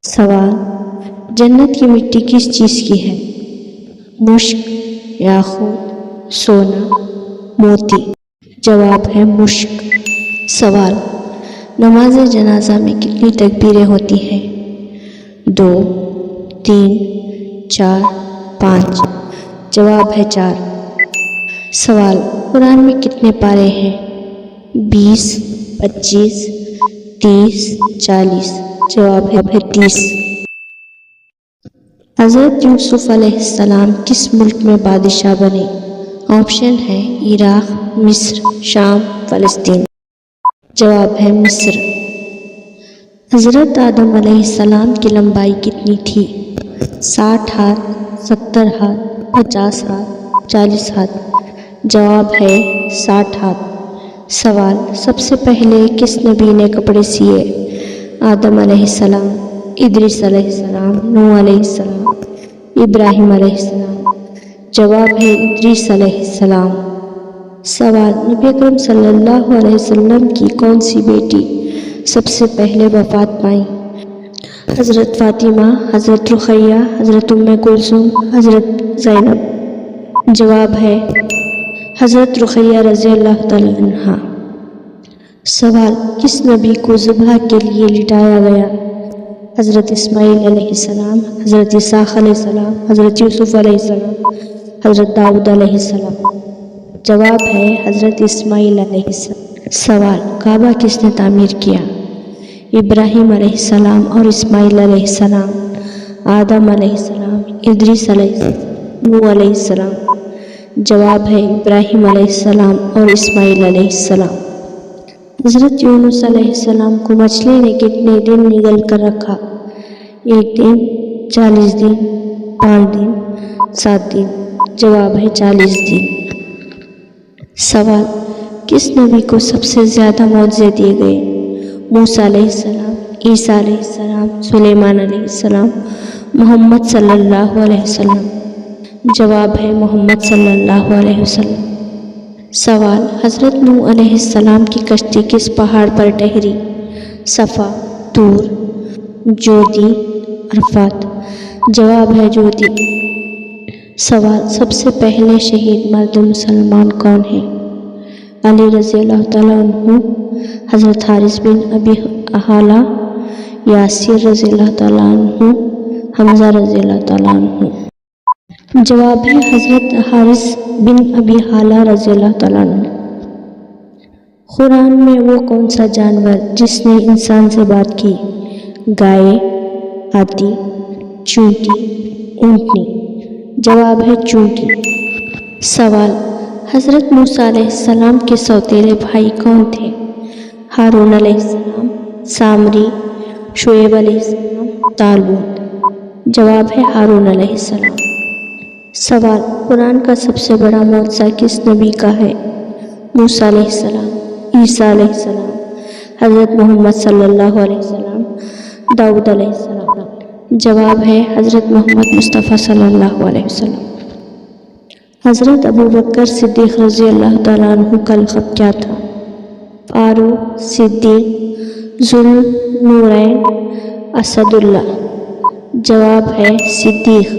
سوال: جنت کی مٹی کس چیز کی ہے؟ مشک، یاقوت، سونا، موتی۔ جواب ہے مشک۔ سوال: نماز جنازہ میں کتنی تکبیریں ہوتی ہیں؟ 2، 3، 4، 5۔ جواب ہے 4۔ سوال: قرآن میں کتنے پارے ہیں؟ 20، 25، 30، 40۔ جواب ہے 30۔ حضرت یوسف علیہ السلام کس ملک میں بادشاہ بنے؟ آپشن ہے عراق، مصر، شام، فلسطین۔ جواب ہے مصر۔ حضرت آدم علیہ السلام کی لمبائی کتنی تھی؟ 60 ہاتھ، 70 ہاتھ، 50 ہاتھ، 40 ہاتھ۔ جواب ہے 60 ہاتھ۔ سوال: سب سے پہلے کس نبی نے کپڑے سیے؟ آدم علیہ السلام، ادریس علیہ السلام، نوح علیہ السلام، ابراہیم علیہ السلام۔ جواب ہے ادریس علیہ السلام۔ سوال: نبی اکرم صلی اللہ علیہ وسلم کی کون سی بیٹی سب سے پہلے وفات پائیں؟ حضرت فاطمہ، حضرت رقیہ، حضرت ام کلثوم، حضرت زینب۔ جواب ہے حضرت رقیہ رضی اللہ تعالی عنہا۔ سوال: کس نبی کو ذبح کے لیے لٹایا گیا؟ حضرت اسماعیل علیہ السلام، حضرت اسحاق علیہ السلام، حضرت یوسف علیہ السلام، حضرت داؤد علیہ السلام۔ جواب ہے حضرت اسماعیل علیہ السلام۔ سوال: کعبہ کس نے تعمیر کیا؟ ابراہیم علیہ السلام اور اسماعیل علیہ السلام، آدم علیہ السلام، ادریس علیہ السلام، نوح علیہ السلام۔ جواب ہے ابراہیم علیہ السلام اور اسماعیل علیہ السلام۔ حضرت یونس علیہ السلام کو مچھلی نے کتنے دن نگل کر رکھا؟ 1 دن، 40 دن، 5 دن، 7 دن۔ جواب ہے 40 دن۔ سوال: کس نبی کو سب سے زیادہ معجزے دیے گئے؟ موسیٰ علیہ السلام، عیسیٰ علیہ السلام، سلیمان علیہ السلام، محمد صلی اللہ علیہ وسلم۔ جواب ہے محمد صلی اللہ علیہ وسلم۔ سوال: حضرت نوح علیہ السلام کی کشتی کس پہاڑ پر ٹھہری؟ صفا، طور، جودی، عرفات۔ جواب ہے جودی۔ سوال: سب سے پہلے شہید مرد مسلمان کون ہیں؟ علی رضی اللہ تعالیٰ عنہ، حضرت حارث بن ابی حالہ، یاسر رضی اللہ تعالیٰ عنہ، حمزہ رضی اللہ تعالیٰ عنہ۔ جواب ہے حضرت حارث بن ابی حالہ رضی اللہ تعالیٰ عنہ۔ قرآن میں وہ کون سا جانور جس نے انسان سے بات کی؟ گائے، ہاتھی، چونٹی، اونٹنی۔ جواب ہے چونٹی۔ سوال: حضرت موسیٰ علیہ السلام کے سوتیلے بھائی کون تھے؟ ہارون علیہ السلام، سامری، شعیب علیہ السلام، طالوت۔ جواب ہے ہارون علیہ السلام۔ سوال: قرآن کا سب سے بڑا معجزہ کس نبی کا ہے؟ موسیٰ علیہ السلام، عیسیٰ علیہ السلام، حضرت محمد صلی اللہ علیہ وسلم، داؤد علیہ السلام۔ جواب ہے حضرت محمد مصطفیٰ صلی اللہ علیہ وسلم۔ حضرت ابوبکر صدیق رضی اللہ تعالیٰ عنہ کا لقب کیا تھا؟ فاروق، صدیق، ذو النورین، اسد اللہ۔ جواب ہے صدیق۔